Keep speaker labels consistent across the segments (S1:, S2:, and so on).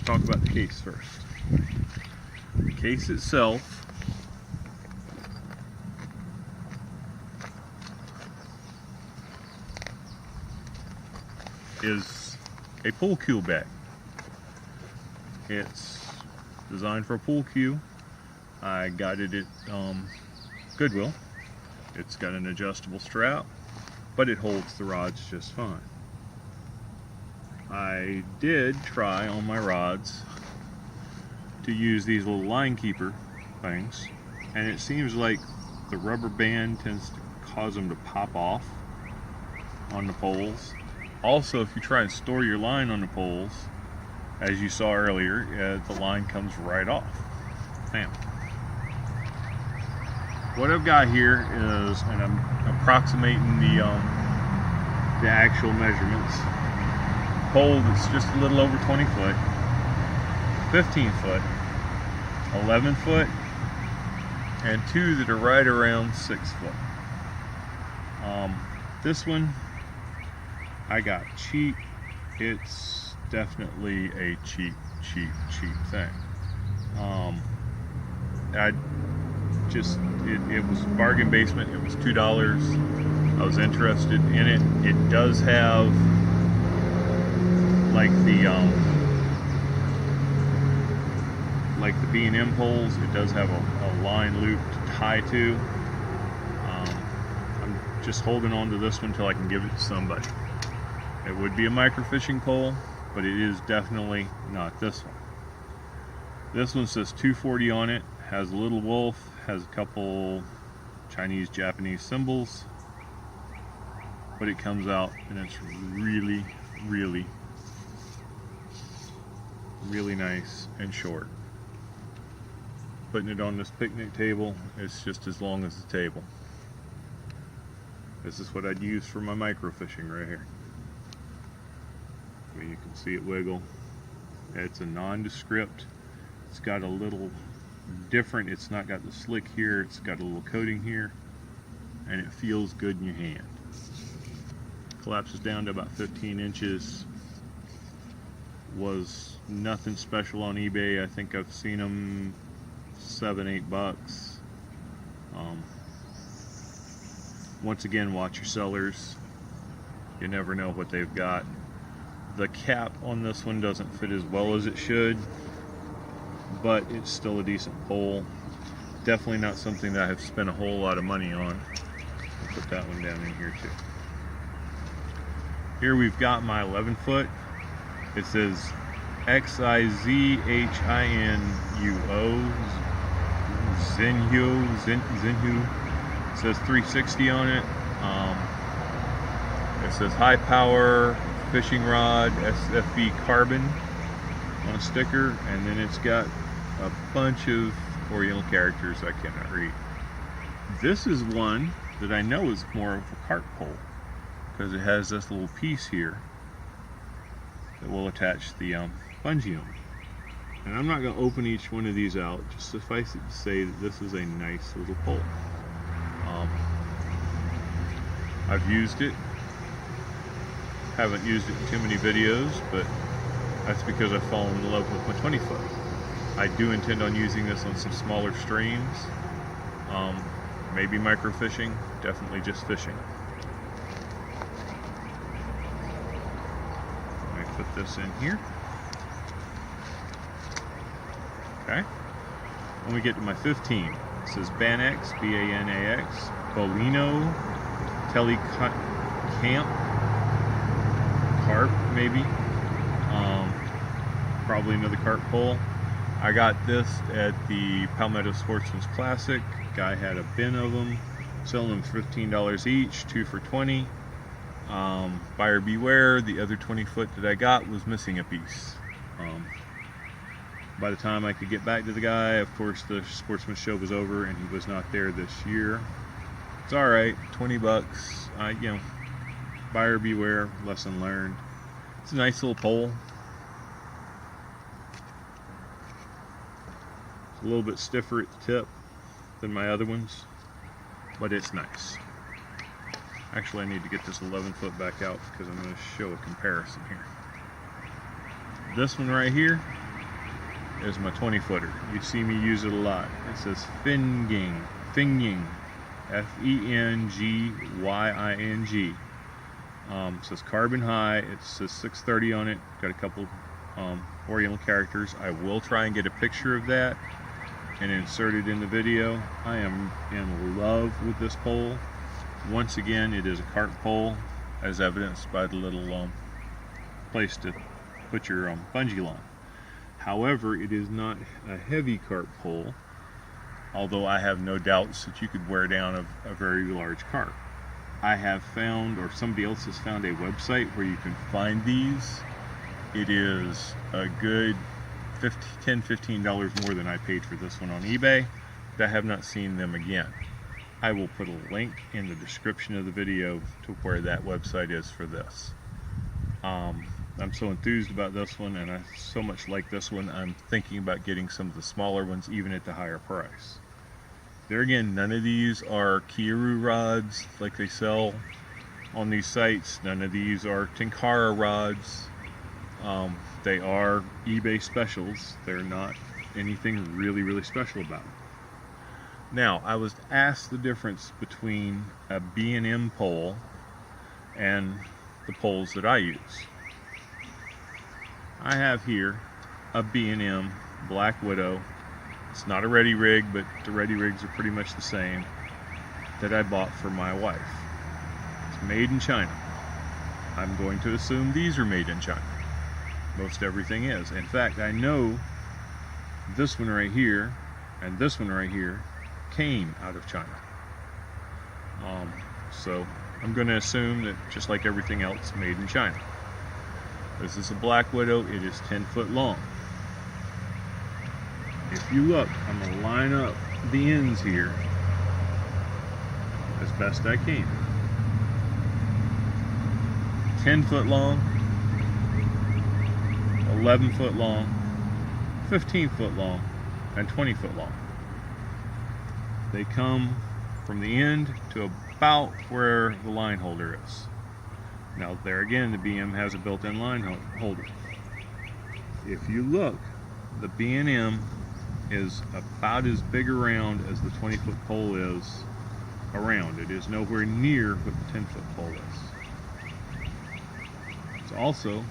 S1: talk about the case first. The case itself is a pool cue bag. It's designed for a pool cue. I got it at Goodwill. It's got an adjustable strap, but it holds the rods just fine. I did try on my rods to use these little line keeper things, and it seems like the rubber band tends to cause them to pop off on the poles. Also, if you try and store your line on the poles, as you saw earlier, the line comes right off. Bam. What I've got here is, and I'm approximating the actual measurements. Pole that's just a little over 20 foot, 15 foot, 11 foot, and two that are right around 6 foot. This one I got cheap. It's definitely a cheap thing. It was bargain basement. It was $2. I was interested in it. It does have like the B&M poles. It does have a line loop to tie to. I'm just holding on to this one until I can give it to somebody. It would be a microfishing pole, but it is definitely not this one. This one says 240 on it, has a little wolf, has a couple Chinese, Japanese symbols, but it comes out and it's really nice and short. Putting it on this picnic table, it's just as long as the table. This is what I'd use for my microfishing right here. I mean, you can see it wiggle. It's a nondescript. It's got a little different, it's not got the slick here, it's got a little coating here, and it feels good in your hand. Collapses down to about 15 inches. Was nothing special on eBay. I think I've seen them $7-8. Once again, watch your sellers. You never know what they've got. The cap on this one doesn't fit as well as it should, but it's still a decent pole. Definitely not something that I have spent a whole lot of money on. I'll put that one down in here too. Here we've got my 11 foot. It says XIZHINUO, Zenhu. It says 360 on it. It says high power fishing rod, SFB carbon on a sticker, and then it's got a bunch of Oriental characters I cannot read. This is one that I know is more of a carp pole because it has this little piece here that will attach the bungee on. And I'm not going to open each one of these out, just suffice it to say that this is a nice little pole. I've used it. Haven't used it in too many videos, but that's because I've fallen in love with my 20 foot. I do intend on using this on some smaller streams, maybe microfishing, definitely just fishing. Let me put this in here. Okay. When we get to my 15, it says Banax, B-A-N-A-X, Bolino, Telecamp, carp maybe, probably another carp pole. I got this at the Palmetto Sportsman's Classic. Guy had a bin of them, selling them for $15 each, 2 for $20. Buyer beware. The other 20 foot that I got was missing a piece. By the time I could get back to the guy, of course the Sportsman's Show was over and he was not there this year. It's alright, 20 bucks. You know, buyer beware, lesson learned. It's a nice little pole. It's a little bit stiffer at the tip than my other ones, but it's nice. Actually, I need to get this 11 foot back out because I'm going to show a comparison here. This one right here is my 20 footer. You see me use it a lot. It says Fenging, F-E-N-G-Y-I-N-G. It says carbon high. It says 630 on it. Got a couple Oriental characters. I will try and get a picture of that and insert it in the video. I am in love with this pole. Once again, it is a carp pole, as evidenced by the little place to put your bungee line. However, it is not a heavy carp pole, although I have no doubts that you could wear down a very large carp. I have found, or somebody else has found, a website where you can find these. It is a good $10–15 more than I paid for this one on eBay. I have not seen them again. I will put a link in the description of the video to where that website is for this. I'm so enthused about this one, and I so much like this one, I'm thinking about getting some of the smaller ones, even at the higher price. There again, none of these are Kiaru rods like they sell on these sites. None of these are Tenkara rods. They are eBay specials. They're not anything really special about them. Now, I was asked the difference between a B&M pole and the poles that I use. I have here a B&M Black Widow. It's not a ready rig, but the ready rigs are pretty much the same, that I bought for my wife. It's made in China. I'm going to assume these are made in China. Most everything is. In fact, I know this one right here and this one right here came out of China. So I'm going to assume that just like everything else, made in China. This is a Black Widow. It is 10 foot long. If you look, I'm going to line up the ends here as best I can. 10 foot long, 11 foot long, 15 foot long, and 20 foot long. They come from the end to about where the line holder is. Now there again, the BM has a built-in line holder. If you look, the B&M is about as big around as the 20-foot pole is around. It is nowhere near what the 10-foot pole is. It's also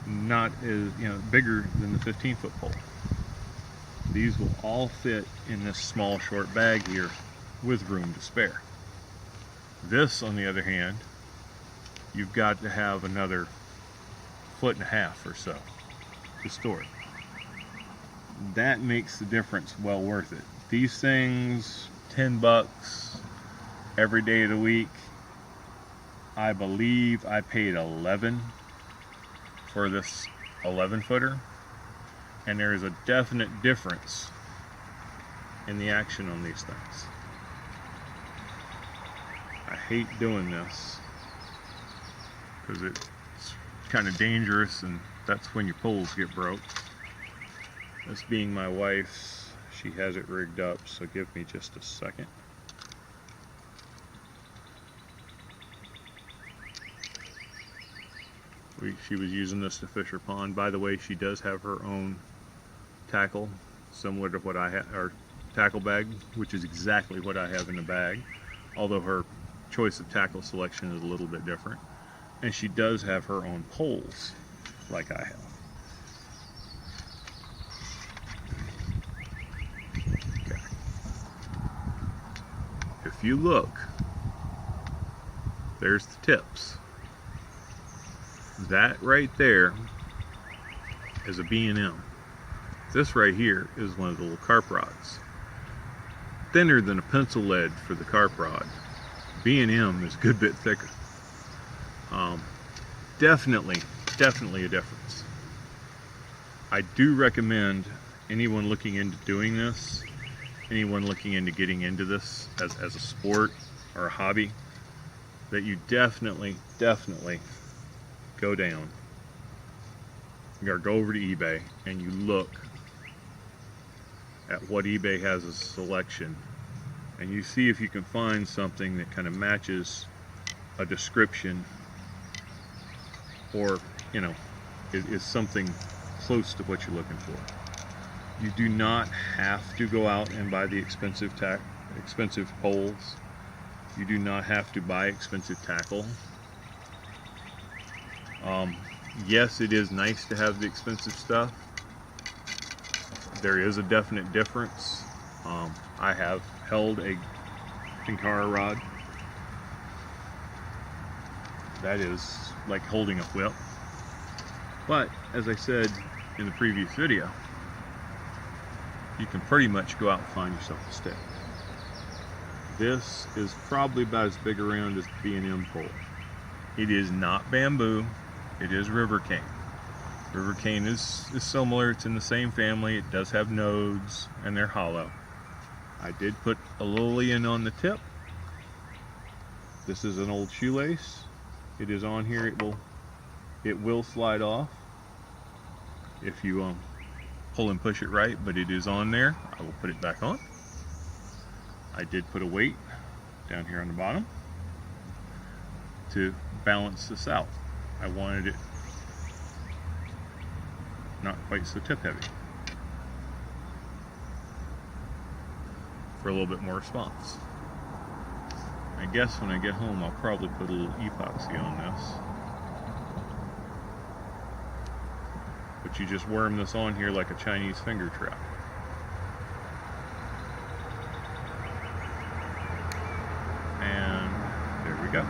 S1: not as bigger than the 15-foot pole. These will all fit in this small short bag here with room to spare. This, on the other hand, you've got to have another 1.5 feet or so to store it. That makes the difference well worth it. These things, $10 every day of the week. I believe I paid $11 for this 11 footer, and there is a definite difference in the action on these things. I hate doing this because it's kind of dangerous, and that's when your poles get broke. This being my wife's, she has it rigged up, so give me just a second. She was using this to fish her pond. By the way, she does have her own tackle, similar to what I have, or tackle bag, which is exactly what I have in the bag, although her choice of tackle selection is a little bit different. And she does have her own poles, like I have. Okay. If you look, there's the tips. That right there is a B&M. This right here is one of the little carp rods. Thinner than a pencil lead for the carp rod. B&M is a good bit thicker. Definitely a difference. I do recommend anyone looking into doing this, anyone looking into getting into this as a sport or a hobby, that you definitely go down or go over to eBay and you look at what eBay has as a selection, and you see if you can find something that kind of matches a description, or is something close to what you're looking for. You do not have to go out and buy the expensive poles. You do not have to buy expensive tackle. Yes, it is nice to have the expensive stuff. There is a definite difference. I have held a Tenkara rod. That is like holding a whip. But as I said in the previous video, you can pretty much go out and find yourself a stick. This is probably about as big around as the B&M pole. It is not bamboo, it is river cane. River cane is similar, it's in the same family, it does have nodes and they're hollow. I did put a lilian on the tip. This is an old shoelace. It is on here, it will slide off if you pull and push it right, but it is on there. I will put it back on. I did put a weight down here on the bottom to balance this out. I wanted it not quite so tip heavy for a little bit more response. I guess when I get home I'll probably put a little epoxy on this. But you just worm this on here like a Chinese finger trap. And there we go.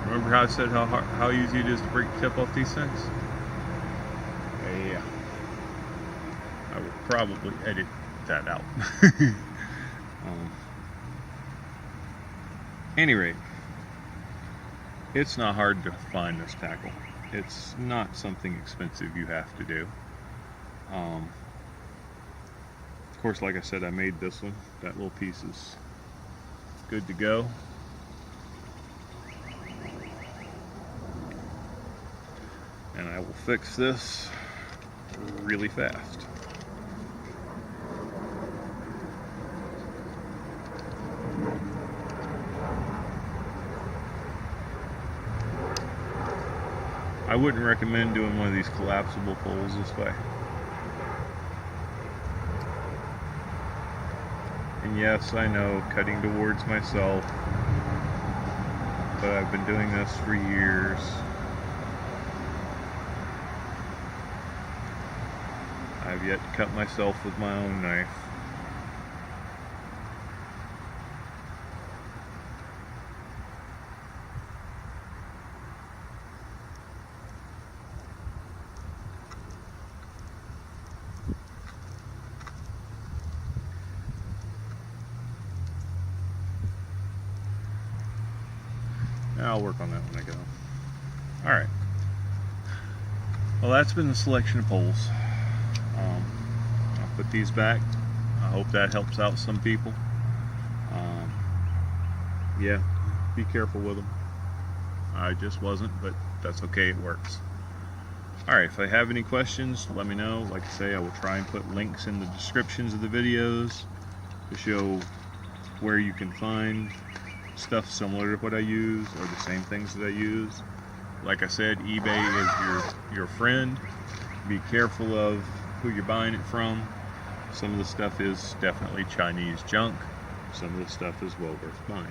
S1: Remember how I said how easy it is to break the tip off these things? Yeah. I will probably edit that out. Any rate, it's not hard to find this tackle. It's not something expensive you have to do. Of course, like I said, I made this one. That little piece is good to go. And I will fix this really fast. I wouldn't recommend doing one of these collapsible poles this way. And yes, I know, cutting towards myself, but I've been doing this for years. I've yet to cut myself with my own knife. I'll work on that when I get home. Alright. Well, that's been the selection of poles. I'll put these back. I hope that helps out some people. Yeah, be careful with them. I just wasn't, but that's okay, it works. Alright, if I have any questions, let me know. Like I say, I will try and put links in the descriptions of the videos to show where you can find stuff similar to what I use or the same things that I use. Like I said, eBay is your friend. Be careful of who you're buying it from. Some of the stuff is definitely Chinese junk. Some of the stuff is well worth buying.